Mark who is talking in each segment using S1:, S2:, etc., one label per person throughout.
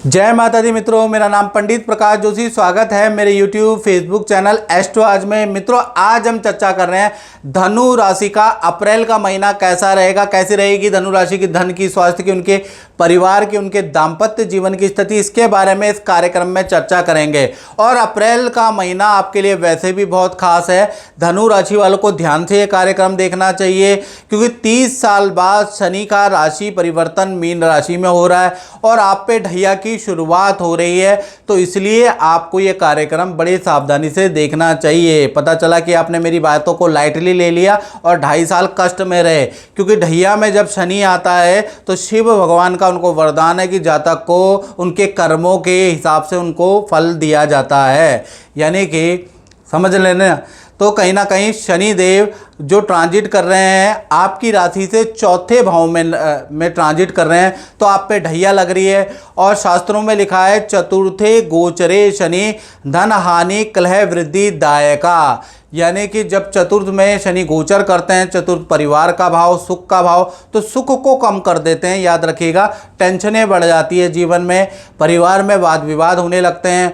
S1: जय माता दी मित्रों, मेरा नाम पंडित प्रकाश जोशी। स्वागत है मेरे YouTube फेसबुक चैनल एस्ट्रो आज में। मित्रों, आज हम चर्चा कर रहे हैं धनु राशि का अप्रैल का महीना कैसा रहेगा, कैसी रहेगी धनु राशि की धन की, स्वास्थ्य की, उनके परिवार की, उनके दाम्पत्य जीवन की स्थिति, इसके बारे में इस कार्यक्रम में चर्चा करेंगे। और अप्रैल का महीना आपके लिए वैसे भी बहुत खास है। धनु राशि वालों को ध्यान से ये कार्यक्रम देखना चाहिए, क्योंकि 30 साल बाद शनि का राशि परिवर्तन मीन राशि में हो रहा है और आप पे ढैया की शुरुआत हो रही है। तो इसलिए आपको ये कार्यक्रम बड़ी सावधानी से देखना चाहिए। पता चला कि आपने मेरी बातों को लाइटली ले लिया और 2.5 साल कष्ट में रहे, क्योंकि ढैया में जब शनि आता है तो शिव भगवान का उनको वरदान है कि जातक को उनके कर्मों के हिसाब से उनको फल दिया जाता है। यानी कि समझ लेना, तो कहीं ना कहीं शनि देव जो ट्रांजिट कर रहे हैं आपकी राशि से चौथे भाव में ट्रांजिट कर रहे हैं, तो आप पे ढैया लग रही है। और शास्त्रों में लिखा है चतुर्थे गोचरे शनि धन हानि कलह वृद्धि दायका। यानी कि जब चतुर्थ में शनि गोचर करते हैं, चतुर्थ परिवार का भाव, सुख का भाव, तो सुख को कम कर देते हैं। याद रखिएगा, टेंशनें बढ़ जाती है जीवन में, परिवार में वाद विवाद होने लगते हैं,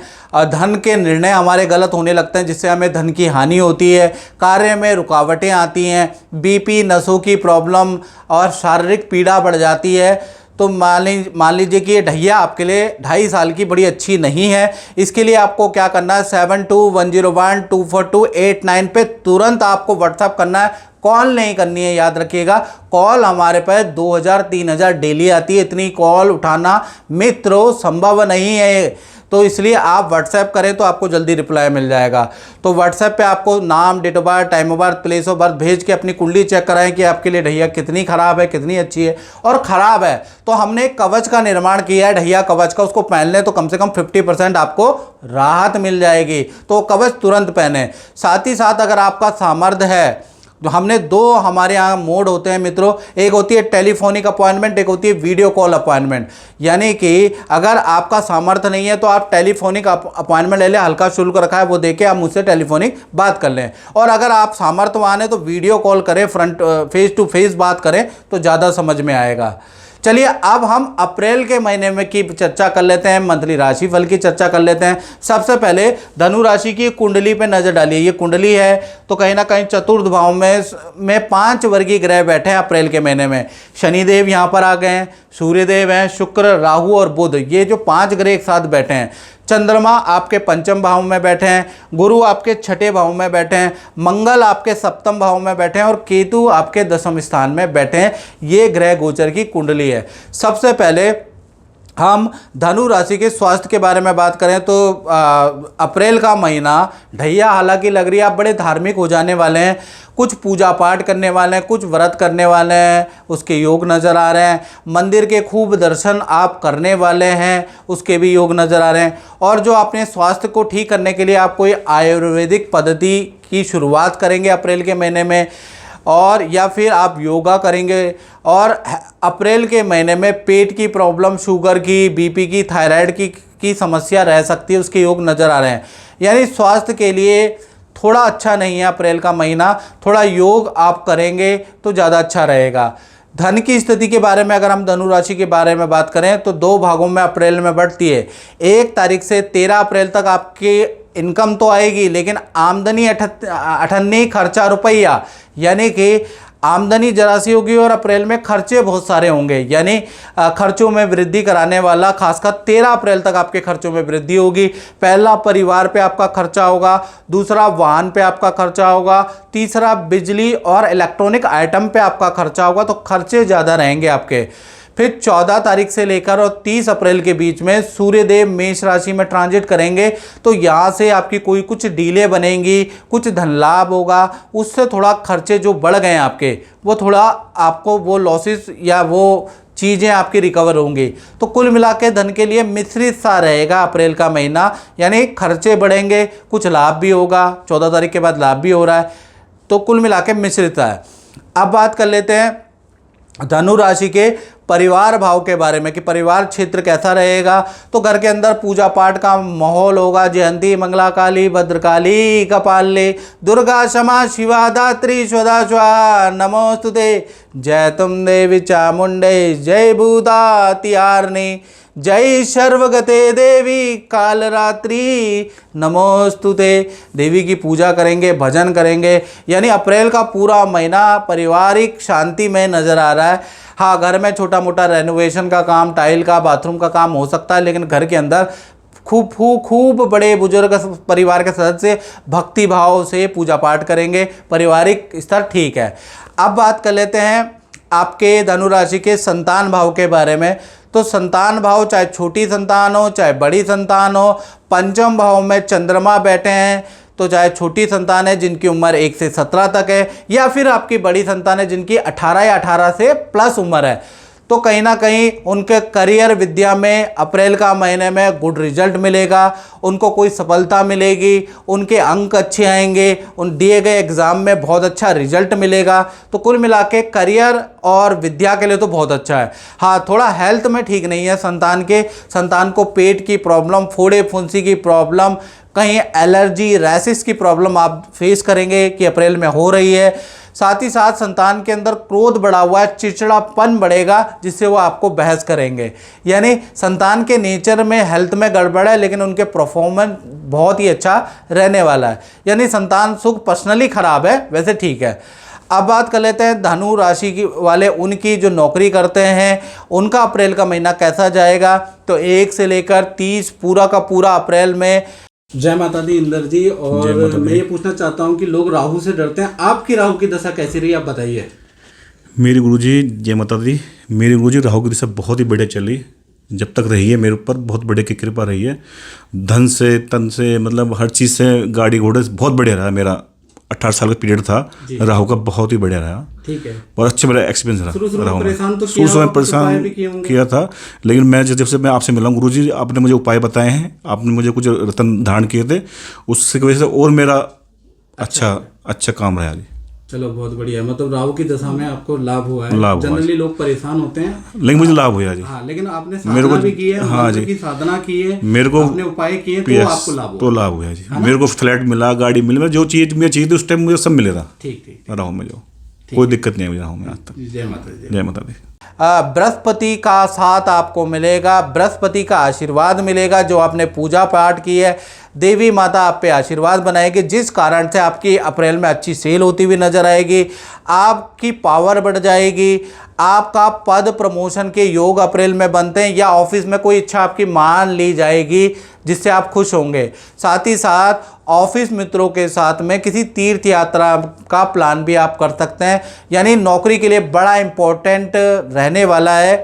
S1: धन के निर्णय हमारे गलत होने लगते हैं, जिससे हमें धन की हानि होती है, कार्य में रुकावटें आती हैं, बीपी, नसों की प्रॉब्लम और शारीरिक पीड़ा बढ़ जाती है। तो मान लीजिए कि ये ढैया आपके लिए 2.5 साल की बड़ी अच्छी नहीं है। इसके लिए आपको क्या करना है, 7210124289 पे तुरंत आपको व्हाट्सअप करना है, कॉल नहीं करनी है। याद रखिएगा, कॉल हमारे पास 2000-3000 डेली आती है, इतनी कॉल उठाना मित्रों संभव नहीं है। तो इसलिए आप व्हाट्सएप करें तो आपको जल्दी रिप्लाई मिल जाएगा। तो व्हाट्सएप पे आपको नाम, date of birth, time of birth, place of birth भेज के अपनी कुंडली चेक कराएं कि आपके लिए ढैया कितनी खराब है, कितनी अच्छी है। और ख़राब है तो हमने एक कवच का निर्माण किया है, ढैया कवच का, उसको पहन लें तो कम से कम 50% आपको राहत मिल जाएगी। तो कवच तुरंत पहने। साथ ही साथ अगर आपका सामर्थ्य है, तो हमने 2 हमारे यहाँ मोड होते हैं मित्रों, एक होती है टेलीफोनिक अपॉइंटमेंट, एक होती है वीडियो कॉल अपॉइंटमेंट। यानी कि अगर आपका सामर्थ्य नहीं है तो आप टेलीफोनिक अपॉइंटमेंट ले लें, हल्का शुल्क रखा है वो देके आप मुझसे टेलीफोनिक बात कर लें। और अगर आप सामर्थ्यवान हैं तो वीडियो कॉल करें, फ्रंट फेस टू फेस बात करें तो ज़्यादा समझ में आएगा। चलिए अब हम अप्रैल के महीने में की चर्चा कर लेते हैं, मंथली राशिफल की चर्चा कर लेते हैं। सबसे पहले धनु राशि की कुंडली पे नजर डालिए। ये कुंडली है तो कहीं ना कहीं चतुर्थ भाव में 5 वर्गीय ग्रह बैठे हैं अप्रैल के महीने में। शनिदेव यहाँ पर आ गए हैं, सूर्यदेव हैं, शुक्र, राहु और बुध, ये जो 5 ग्रह एक साथ बैठे हैं। चंद्रमा आपके 5वें भाव में बैठे हैं, गुरु आपके 6ठे भाव में बैठे हैं, मंगल आपके 7वें भाव में बैठे हैं और केतु आपके 10वें स्थान में बैठे हैं। ये ग्रह गोचर की कुंडली है। सबसे पहले हम धनु राशि के स्वास्थ्य के बारे में बात करें तो अप्रैल का महीना ढैया हालांकि लग रही है, आप बड़े धार्मिक हो जाने वाले हैं, कुछ पूजा पाठ करने वाले हैं, कुछ व्रत करने वाले हैं, उसके योग नज़र आ रहे हैं। मंदिर के खूब दर्शन आप करने वाले हैं, उसके भी योग नज़र आ रहे हैं। और जो अपने स्वास्थ्य को ठीक करने के लिए आप कोई आयुर्वेदिक पद्धति की शुरुआत करेंगे अप्रैल के महीने में, और या फिर आप योगा करेंगे। और अप्रैल के महीने में पेट की प्रॉब्लम, शुगर की, बीपी की, थायराइड की समस्या रह सकती है, उसके योग नज़र आ रहे हैं। यानी स्वास्थ्य के लिए थोड़ा अच्छा नहीं है अप्रैल का महीना, थोड़ा योग आप करेंगे तो ज़्यादा अच्छा रहेगा। धन की स्थिति के बारे में अगर हम धनु राशि के बारे में बात करें तो 2 भागों में अप्रैल में बढ़ती है। 1 तारीख से 13 अप्रैल तक आपके इनकम तो आएगी, लेकिन आमदनी अठन्नी, खर्चा रुपया, यानी कि आमदनी जरा सी होगी और अप्रैल में खर्चे बहुत सारे होंगे। यानी खर्चों में वृद्धि कराने वाला, खासकर 13 अप्रैल तक आपके खर्चों में वृद्धि होगी। पहला परिवार पे आपका खर्चा होगा, दूसरा वाहन पे आपका खर्चा होगा, तीसरा बिजली और इलेक्ट्रॉनिक आइटम पे आपका खर्चा होगा। तो खर्चे ज़्यादा रहेंगे आपके। फिर 14 तारीख से लेकर और 30 अप्रैल के बीच में सूर्यदेव मेष राशि में ट्रांजिट करेंगे, तो यहाँ से आपकी कुछ डीले बनेंगी, कुछ धन लाभ होगा, उससे थोड़ा खर्चे जो बढ़ गए हैं आपके, वो थोड़ा आपको वो लॉसेस या वो चीज़ें आपकी रिकवर होंगी। तो कुल मिला के धन के लिए मिश्रित सा रहेगा अप्रैल का महीना, यानी खर्चे बढ़ेंगे, कुछ लाभ भी होगा, 14 तारीख के बाद लाभ भी हो रहा है, तो कुल मिला के मिश्रित है। अब बात कर लेते हैं धनु राशि के परिवार भाव के बारे में कि परिवार क्षेत्र कैसा रहेगा। तो घर के अंदर पूजा पाठ का माहौल होगा। जयंती मंगला काली भद्रकाली कपाली दुर्गा क्षमा शिवा दात्री स्वदा स्वाहा नमोस्तुते जय तुम देवी चामुंडे, जय भूतातिहारिणी, जय सर्वगते देवी कालरात्रि नमोस्तुते। देवी की पूजा करेंगे, भजन करेंगे, यानी अप्रैल का पूरा महीना पारिवारिक शांति में नज़र आ रहा है। हाँ, घर में छोटा मोटा रेनोवेशन का काम, टाइल का, बाथरूम का काम हो सकता है, लेकिन घर के अंदर खूब बड़े बुजुर्ग परिवार के सदस्य भक्ति भाव से पूजा पाठ करेंगे, पारिवारिक स्तर ठीक है। अब बात कर लेते हैं आपके धनु राशि के संतान भाव के बारे में। तो संतान भाव चाहे छोटी संतान हो चाहे बड़ी संतान हो, पंचम भाव में चंद्रमा बैठे हैं, तो चाहे छोटी संतान है जिनकी उम्र 1 से 17 तक है, या फिर आपकी बड़ी संतान है जिनकी 18 या 18 से प्लस उम्र है, तो कहीं ना कहीं उनके करियर विद्या में अप्रैल का महीने में गुड रिजल्ट मिलेगा, उनको कोई सफलता मिलेगी, उनके अंक अच्छे आएंगे, उन दिए गए एग्ज़ाम में बहुत अच्छा रिजल्ट मिलेगा। तो कुल मिला के करियर और विद्या के लिए तो बहुत अच्छा है। हाँ, थोड़ा हेल्थ में ठीक नहीं है संतान को पेट की प्रॉब्लम, फोड़े फुंसी की प्रॉब्लम, कहीं एलर्जी रैशिस की प्रॉब्लम आप फेस करेंगे कि अप्रैल में हो रही है। साथ ही साथ संतान के अंदर क्रोध बढ़ा हुआ है, चिड़चिड़ापन बढ़ेगा, जिससे वो आपको बहस करेंगे। यानी संतान के नेचर में हेल्थ में गड़बड़ है, लेकिन उनके परफॉर्मेंस बहुत ही अच्छा रहने वाला है। यानी संतान सुख पर्सनली खराब है, वैसे ठीक है। अब बात कर लेते हैं धनु राशि की वाले, उनकी जो नौकरी करते हैं उनका अप्रैल का महीना कैसा जाएगा। तो 1 से लेकर 30 पूरा का पूरा अप्रैल में। जय माता दी इंदर जी। और मैं ये पूछना चाहता हूँ कि लोग राहु से डरते हैं, आपकी राहु की दशा कैसी रही, आप बताइए।
S2: मेरी गुरुजी, जय माता दी। मेरी गुरुजी राहु की दशा बहुत ही बढ़िया चली, जब तक रही है मेरे ऊपर बहुत बड़े की कृपा रही है। धन से तन से मतलब हर चीज़ से, गाड़ी घोड़े से बहुत बढ़िया रहा मेरा। 18 साल का पीरियड था राहु का, बहुत ही बढ़िया रहा। ठीक है, बहुत अच्छा मेरा एक्सपीरियंस रहा। शुरू में परेशान किया था, लेकिन मैं जब से मैं आपसे मिला हूँ गुरुजी, आपने मुझे उपाय बताए हैं, आपने मुझे कुछ रतन धारण किए थे, उससे वजह से और मेरा अच्छा काम रहा जी।
S1: चलो बहुत बढ़िया, मतलब राहु की दशा में आपको लाभ हुआ है। जनरली लोग परेशान होते हैं,
S2: लेकिन मुझे लाभ हुआ जी।
S1: हाँ, लेकिन आपने साधना भी की है। हाँ जी, की साधना की है, मेरे को आपने उपाय किए, तो आपको लाभ हुआ।
S2: तो लाभ हुआ जी, मेरे को फ्लैट मिला, गाड़ी मिली, जो चीज मुझे चाहिए थी उस टाइम मुझे सब मिले था। ठीक राहु में, जो कोई दिक्कत नहीं हुई राहु में आज तक।
S1: जय माता दी।
S2: जय माता दी।
S1: बृहस्पति का साथ आपको मिलेगा, बृहस्पति का आशीर्वाद मिलेगा। जो आपने पूजा पाठ की है, देवी माता आप पे आशीर्वाद बनाएगी, जिस कारण से आपकी अप्रैल में अच्छी सेल होती हुई नजर आएगी, आपकी पावर बढ़ जाएगी, आपका पद प्रमोशन के योग अप्रैल में बनते हैं, या ऑफिस में कोई इच्छा आपकी मान ली जाएगी, जिससे आप खुश होंगे। साथ ही साथ ऑफिस मित्रों के साथ में किसी तीर्थ यात्रा का प्लान भी आप कर सकते हैं। यानी नौकरी के लिए बड़ा इम्पोर्टेंट रहने वाला है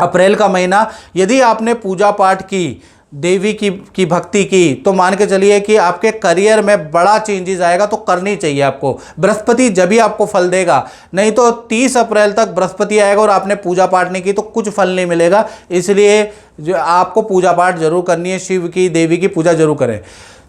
S1: अप्रैल का महीना। यदि आपने पूजा पाठ की, देवी की भक्ति की, तो मान के चलिए कि आपके करियर में बड़ा चेंजेस आएगा, तो करनी चाहिए आपको। बृहस्पति जब भी आपको फल देगा, नहीं तो 30 अप्रैल तक बृहस्पति आएगा और आपने पूजा पाठ नहीं की तो कुछ फल नहीं मिलेगा। इसलिए जो आपको पूजा पाठ जरूर करनी है, शिव की, देवी की पूजा जरूर करें।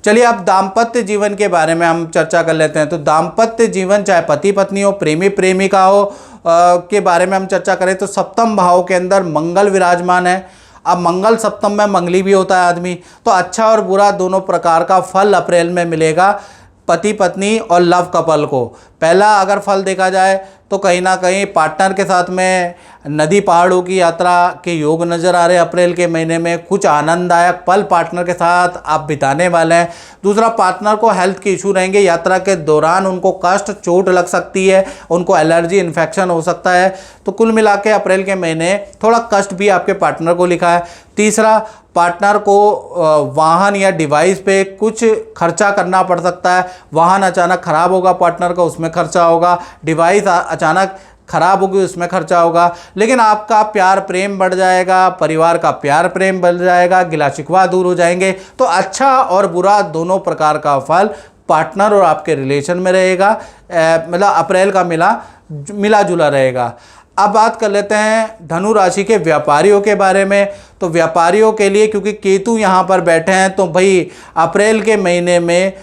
S1: चलिए अब दाम्पत्य जीवन के बारे में हम चर्चा कर लेते हैं। तो दाम्पत्य जीवन, चाहे पति पत्नी हो, प्रेमी प्रेमिका हो, के बारे में हम चर्चा करें तो सप्तम भाव के अंदर मंगल विराजमान है। अब मंगल सप्तम में मंगली भी होता है आदमी, तो अच्छा और बुरा दोनों प्रकार का फल अप्रैल में मिलेगा पति पत्नी और लव कपल को। पहला अगर फल देखा जाए तो कहीं ना कहीं पार्टनर के साथ में नदी पहाड़ों की यात्रा के योग नज़र आ रहे हैं अप्रैल के महीने में। कुछ आनंददायक पल पार्टनर के साथ आप बिताने वाले हैं। दूसरा, पार्टनर को हेल्थ के इशू रहेंगे, यात्रा के दौरान उनको कष्ट, चोट लग सकती है, उनको एलर्जी इन्फेक्शन हो सकता है। तो कुल मिला के अप्रैल के महीने थोड़ा कष्ट भी आपके पार्टनर को लिखा है। तीसरा, पार्टनर को वाहन या डिवाइस पे कुछ खर्चा करना पड़ सकता है। वाहन अचानक खराब होगा पार्टनर का, उसमें खर्चा होगा। डिवाइस अचानक खराब होगी, उसमें खर्चा होगा। लेकिन आपका प्यार प्रेम बढ़ जाएगा, परिवार का प्यार प्रेम बढ़ जाएगा, गिला शिकवा दूर हो जाएंगे। तो अच्छा और बुरा दोनों प्रकार का फल पार्टनर और आपके रिलेशन में रहेगा। मतलब अप्रैल का मिला जुला रहेगा। अब बात कर लेते हैं धनु राशि के व्यापारियों के बारे में। तो व्यापारियों के लिए, क्योंकि केतु यहाँ पर बैठे हैं, तो भाई अप्रैल के महीने में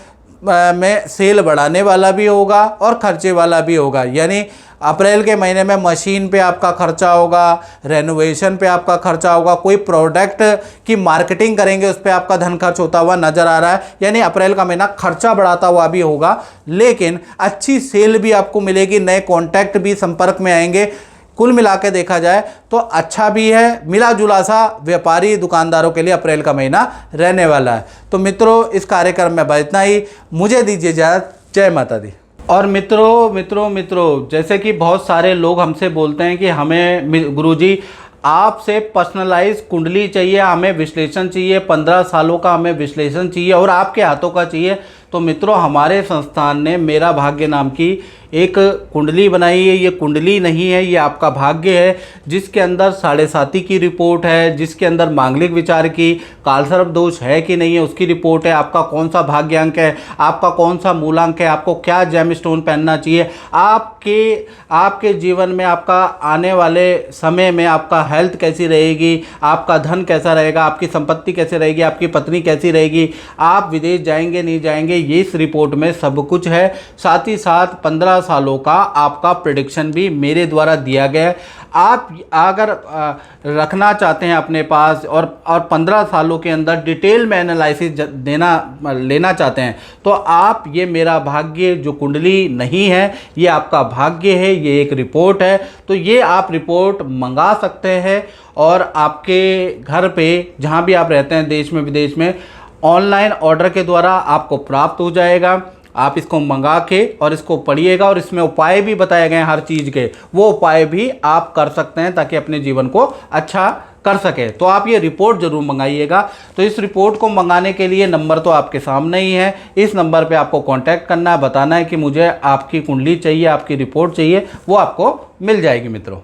S1: में सेल बढ़ाने वाला भी होगा और खर्चे वाला भी होगा। यानी अप्रैल के महीने में मशीन पे आपका खर्चा होगा, रेनोवेशन पे आपका खर्चा होगा, कोई प्रोडक्ट की मार्केटिंग करेंगे उस पर आपका धन खर्च होता हुआ नज़र आ रहा है। यानी अप्रैल का महीना खर्चा बढ़ाता हुआ भी होगा, लेकिन अच्छी सेल भी आपको मिलेगी, नए कॉन्टैक्ट भी संपर्क में आएंगे। कुल मिला के देखा जाए तो अच्छा भी है, मिला जुला सा व्यापारी दुकानदारों के लिए अप्रैल का महीना रहने वाला है। तो मित्रों, इस कार्यक्रम में बस इतना ही, मुझे दीजिए इजाज़त। जय माता दी। और मित्रों जैसे कि बहुत सारे लोग हमसे बोलते हैं कि हमें गुरुजी आपसे पर्सनलाइज कुंडली चाहिए, हमें विश्लेषण चाहिए, 15 सालों का हमें विश्लेषण चाहिए और आपके हाथों का चाहिए। तो मित्रों, हमारे संस्थान ने मेरा भाग्य नाम की एक कुंडली बनाई है। ये कुंडली नहीं है, ये आपका भाग्य है, जिसके अंदर 7.5 की रिपोर्ट है, जिसके अंदर मांगलिक विचार की, कालसर्प दोष है कि नहीं है उसकी रिपोर्ट है, आपका कौन सा भाग्यांक है, आपका कौन सा मूलांक है, आपको क्या जेम स्टोन पहनना चाहिए, आपके जीवन में आपका आने वाले समय में आपका हेल्थ कैसी रहेगी, आपका धन कैसा रहेगा, आपकी संपत्ति कैसे रहेगी, आपकी पत्नी कैसी रहेगी, आप विदेश जाएंगे नहीं जाएंगे, ये इस रिपोर्ट में सब कुछ है। साथ ही साथ 15 सालों का आपका प्रेडिक्शन भी मेरे द्वारा दिया गया है। आप अगर रखना चाहते हैं अपने पास और 15 सालों के अंदर डिटेल में एनालिसिस लेना चाहते हैं, तो आप ये मेरा भाग्य जो कुंडली नहीं है, ये आपका भाग्य है, ये एक रिपोर्ट है। तो ये आप रिपोर्ट मंगा सकते हैं और आपके घर पे जहाँ भी आप रहते हैं, देश में विदेश में, ऑनलाइन ऑर्डर के द्वारा आपको प्राप्त हो जाएगा। आप इसको मंगा के और इसको पढ़िएगा और इसमें उपाय भी बताए गए हैं हर चीज़ के, वो उपाय भी आप कर सकते हैं ताकि अपने जीवन को अच्छा कर सके। तो आप ये रिपोर्ट ज़रूर मंगाइएगा। तो इस रिपोर्ट को मंगाने के लिए नंबर तो आपके सामने ही है, इस नंबर पे आपको कांटेक्ट करना है, बताना है कि मुझे आपकी कुंडली चाहिए, आपकी रिपोर्ट चाहिए, वो आपको मिल जाएगी मित्रों।